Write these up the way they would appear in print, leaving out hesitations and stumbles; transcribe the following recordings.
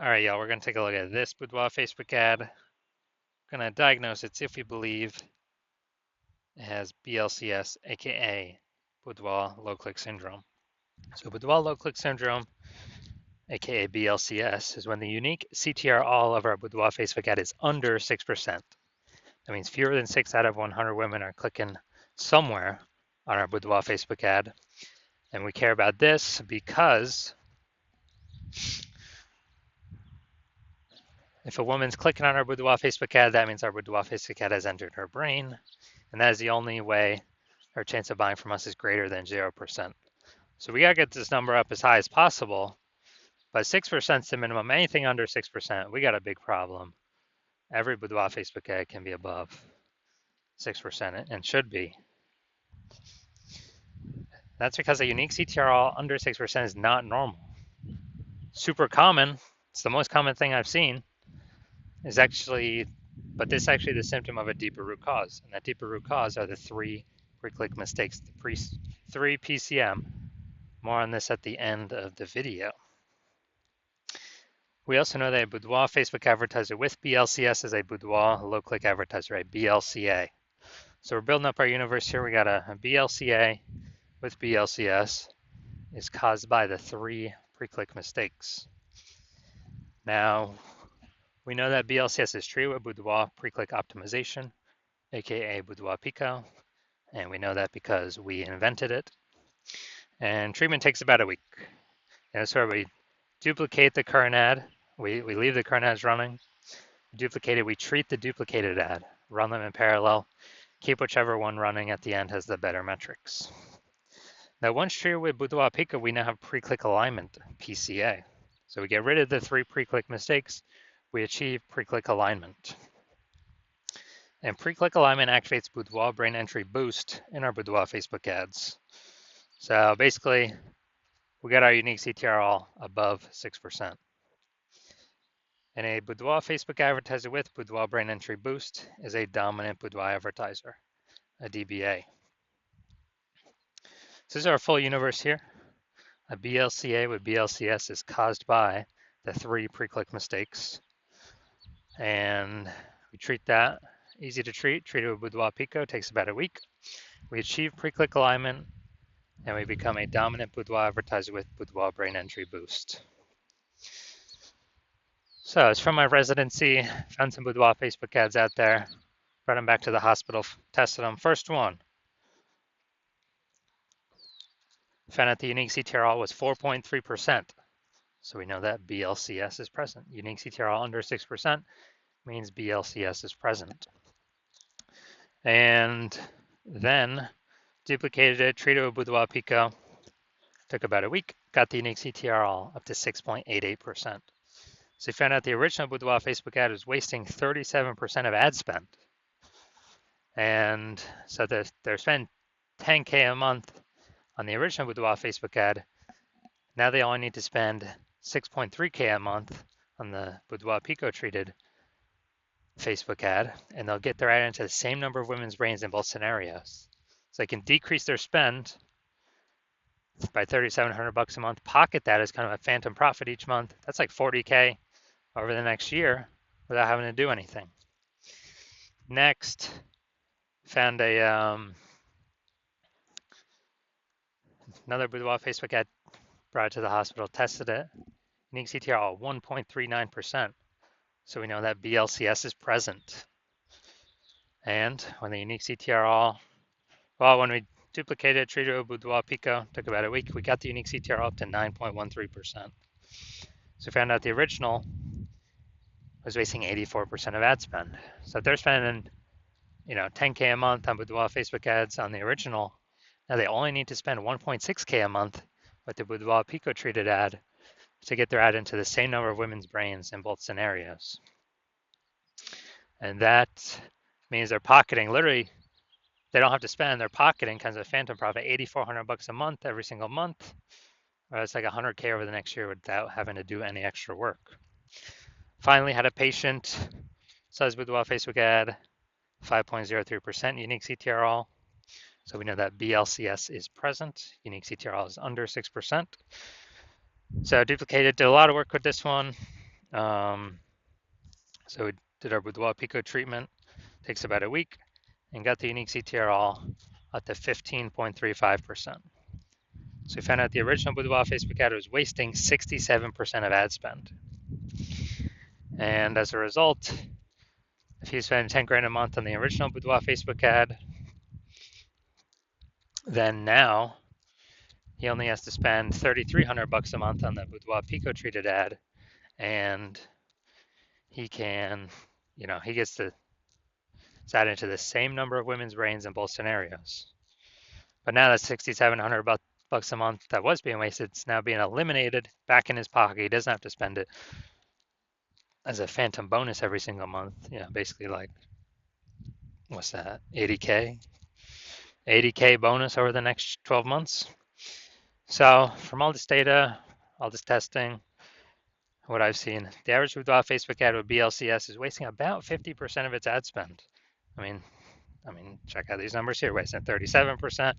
All right, y'all, we're going to take a look at this Boudoir Facebook ad. We're going to diagnose it, see if we believe it has BLCS, aka Boudoir low click syndrome. So, Boudoir low click syndrome, aka BLCS, is when the unique CTR all of our Boudoir Facebook ad is under 6%. That means fewer than 6 out of 100 women are clicking somewhere on our Boudoir Facebook ad. And we care about this because if a woman's clicking on our Boudoir Facebook ad, that means our Boudoir Facebook ad has entered her brain. And that is the only way our chance of buying from us is greater than 0%. So we got to get this number up as high as possible, but 6% is the minimum. Anything under 6%, we got a big problem. Every Boudoir Facebook ad can be above 6% and should be. That's because a unique CTR under 6% is not normal. Super common, it's the most common thing I've seen, is actually, but this is actually the symptom of a deeper root cause. And that deeper root cause are the 3 pre-click mistakes, the 3 PCM. More on this at the end of the video. We also know that a Boudoir Facebook advertiser with BLCS is a Boudoir low-click advertiser, a BLCA. So we're building up our universe here. We got a BLCA with BLCS is caused by the 3 pre-click mistakes. Now, we know that BLCS is treated with Boudoir pre-click optimization, aka Boudoir Pico, and we know that because we invented it. And treatment takes about a week. And that's where we duplicate the current ad. We leave the current ads running. Duplicate it. We treat the duplicated ad. Run them in parallel. Keep whichever one running at the end has the better metrics. Now, once treated with Boudoir Pico, we now have pre-click alignment, PCA. So we get rid of the 3 pre-click mistakes. We achieve pre-click alignment. And pre-click alignment activates Boudoir brain entry boost in our Boudoir Facebook ads. So basically, we got our unique CTR all above 6%. And a Boudoir Facebook advertiser with Boudoir brain entry boost is a dominant Boudoir advertiser, a DBA. So this is our full universe here. A BLCA with BLCS is caused by the 3 pre-click mistakes. And we treat that, easy to treat, treated with Boudoir Pico, takes about a week. We achieve pre-click alignment, and we become a dominant Boudoir advertiser with Boudoir brain entry boost. So it's from my residency, found some Boudoir Facebook ads out there, brought them back to the hospital, tested them. First one, found out the unique CTR all was 4.3%. So we know that BLCS is present. Unique CTR all under 6% means BLCS is present. And then duplicated it, treated with Boudoir Pico, took about a week, got the unique CTR all up to 6.88%. So we found out the original Boudoir Facebook ad was wasting 37% of ad spend. And so they're spending 10K a month on the original Boudoir Facebook ad. Now they only need to spend 6.3K a month on the Boudoir Pico treated Facebook ad, and they'll get their ad into the same number of women's brains in both scenarios. So they can decrease their spend by $3,700 a month, pocket that as kind of a phantom profit each month. That's like 40K over the next year without having to do anything. Next, found another Boudoir Facebook ad, brought it to the hospital, tested it. Unique CTR all 1.39%. So we know that BLCS is present. And when the unique CTR all, well, when we duplicated, treated with Boudoir Pico, took about a week, we got the unique CTR up to 9.13%. So we found out the original was wasting 84% of ad spend. So if they're spending, 10K a month on Boudoir Facebook ads on the original, now they only need to spend 1.6K a month with the Boudoir Pico treated ad to get their ad into the same number of women's brains in both scenarios. And that means they're pocketing, literally, they don't have to spend, they're pocketing kind of a phantom profit, $8,400 a month every single month, or it's like 100K over the next year without having to do any extra work. Finally, had a patient, says Boudoir Facebook ad, 5.03% unique CTR all. So we know that BLCS is present, unique CTR all is under 6%. So duplicated, did a lot of work with this one. So we did our Boudoir Pico treatment, takes about a week, and got the unique CTR all up to 15.35%. So we found out the original Boudoir Facebook ad was wasting 67% of ad spend. And as a result, if he spent 10 grand a month on the original Boudoir Facebook ad, then now he only has to spend 3,300 bucks a month on the Boudoir Pico treated ad, and he can, he gets to add into the same number of women's brains in both scenarios. But now that 6,700 bucks a month that was being wasted, it's now being eliminated back in his pocket. He doesn't have to spend it as a phantom bonus every single month. Basically like, what's that, 80K? 80K bonus over the next 12 months. So from all this data, all this testing, what I've seen, the average Boudoir Facebook ad with BLCS is wasting about 50% of its ad spend. I mean, check out these numbers here: wasting 37%,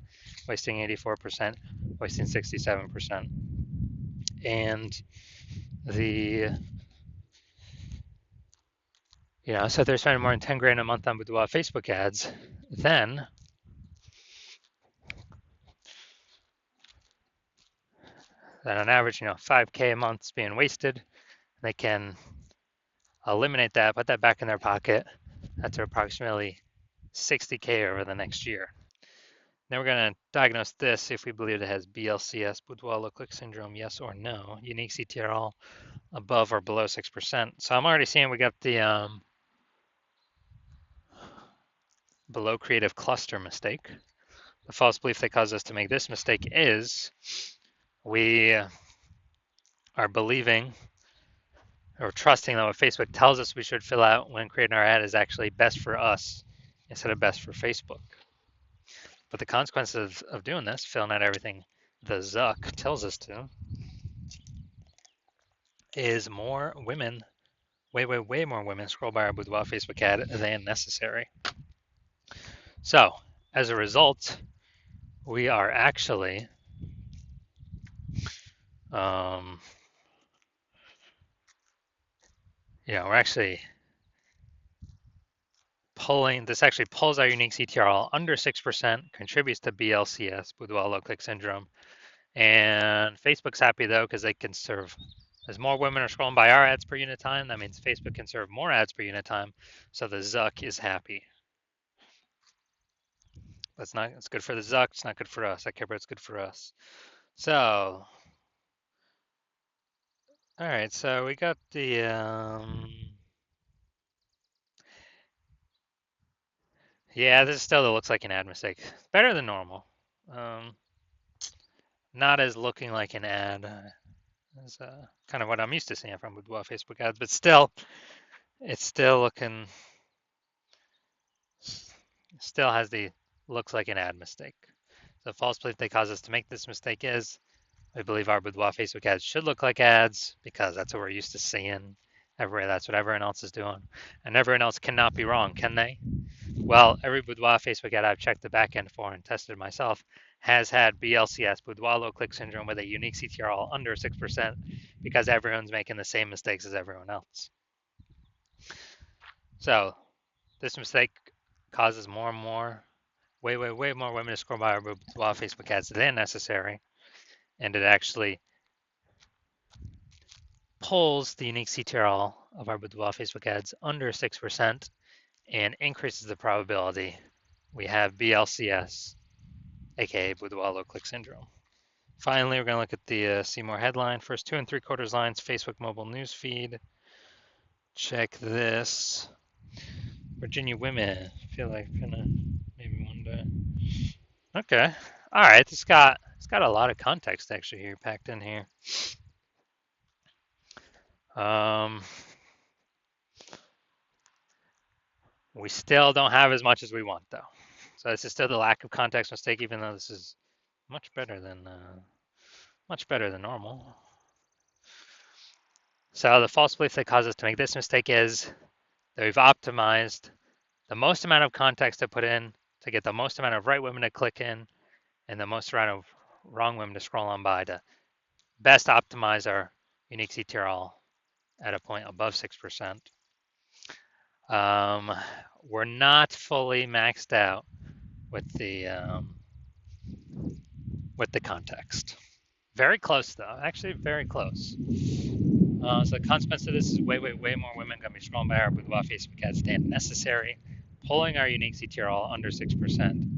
wasting 84%, wasting 67%, and so they're spending more than 10 grand a month on Boudoir Facebook ads. Then on average, 5K a month is being wasted. They can eliminate that, put that back in their pocket. That's approximately 60K over the next year. Then we're going to diagnose this, see if we believe it has BLCS, Boudoir low click syndrome, yes or no. Unique CTR all above or below 6%. So I'm already seeing we got the below creative cluster mistake. The false belief that caused us to make this mistake is we are believing or trusting that what Facebook tells us we should fill out when creating our ad is actually best for us instead of best for Facebook. But the consequences of doing this, filling out everything the Zuck tells us to, is more women, way more women scroll by our Boudoir Facebook ad than necessary. So as a result, we are actually we're actually actually pulls our unique CTR under 6%, contributes to BLCS, Boudoir low click syndrome. And Facebook's happy though, because they can serve, as more women are scrolling by our ads per unit time, that means Facebook can serve more ads per unit time. So the Zuck is happy. It's good for the Zuck, it's not good for us. I care about it's good for us. So, all right, so we got the, yeah, this still looks like an ad mistake. Better than normal. Not as looking like an ad as kind of what I'm used to seeing from Boudoir Facebook ads, but still, it's still has the looks like an ad mistake. The false belief that caused us to make this mistake is we believe our Boudoir Facebook ads should look like ads because that's what we're used to seeing everywhere. That's what everyone else is doing. And everyone else cannot be wrong, can they? Well, every Boudoir Facebook ad I've checked the backend for and tested myself has had BLCS, Boudoir low click syndrome, with a unique CTR all under 6% because everyone's making the same mistakes as everyone else. So this mistake causes more and more, way more women to scroll by our Boudoir Facebook ads than necessary. And it actually pulls the unique CTR all of our Boudoir Facebook ads under 6% and increases the probability we have BLCS, aka Boudoir low click syndrome. Finally, we're going to look at the see more headline. First 2 3/4 lines, Facebook mobile news feed. Check this. Virginia women. I feel like gonna maybe one day. Okay. All right. It's got a lot of context actually here packed in here. We still don't have as much as we want though. So this is still the lack of context mistake, even though this is much better than normal. So the false belief that caused us to make this mistake is that we've optimized the most amount of context to put in to get the most amount of right women to click in and the most amount of wrong women to scroll on by to best optimize our unique CTR all at a point above 6%. We're not fully maxed out with the context. Very close though, actually very close. So the consequence of this is way more women going to be scrolling by our Boudoir Facebook ad stand necessary, pulling our unique CTR all under 6%,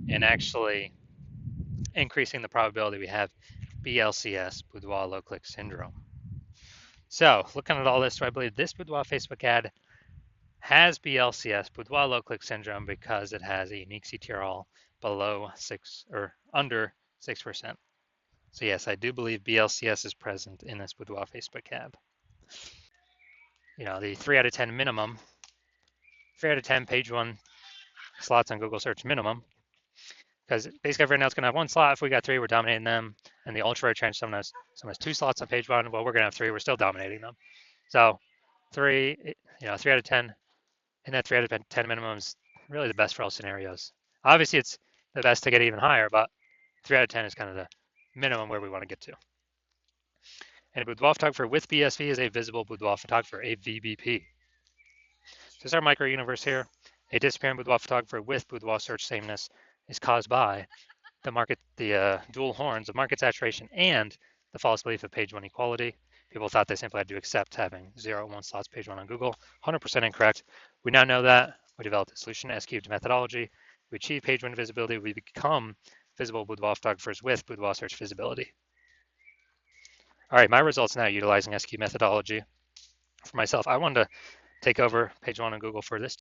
and actually increasing the probability we have BLCS, Boudoir low click syndrome. So looking at all this, do I believe this Boudoir Facebook ad has BLCS, Boudoir low click syndrome, because it has a unique CTR all below 6 or under 6%. So yes, I do believe BLCS is present in this Boudoir Facebook ad. The 3 out of 10 minimum, 3 out of 10 page 1 slots on Google search minimum, because basically everyone else is going to have 1 slot. If we got 3, we're dominating them. And the ultra rare trench, someone has 2 slots on page 1. Well, we're going to have 3. We're still dominating them. So 3 out of 10, and that 3 out of 10 minimum is really the best for all scenarios. Obviously, it's the best to get even higher, but 3 out of 10 is kind of the minimum where we want to get to. And a boudoir photographer with BSV is a visible boudoir photographer, a VBP. This is our micro universe here. A disappearing boudoir photographer with boudoir search sameness is caused by the dual horns of market saturation and the false belief of page 1 equality. People thought they simply had to accept having 0 and 1 slots page 1 on Google. 100% incorrect. We now know that. We developed a solution, S-cubed methodology. We achieve page 1 visibility. We become visible boudoir photographers with boudoir search visibility. All right, my results now utilizing S-cubed methodology. For myself, I wanted to take over page 1 on Google for this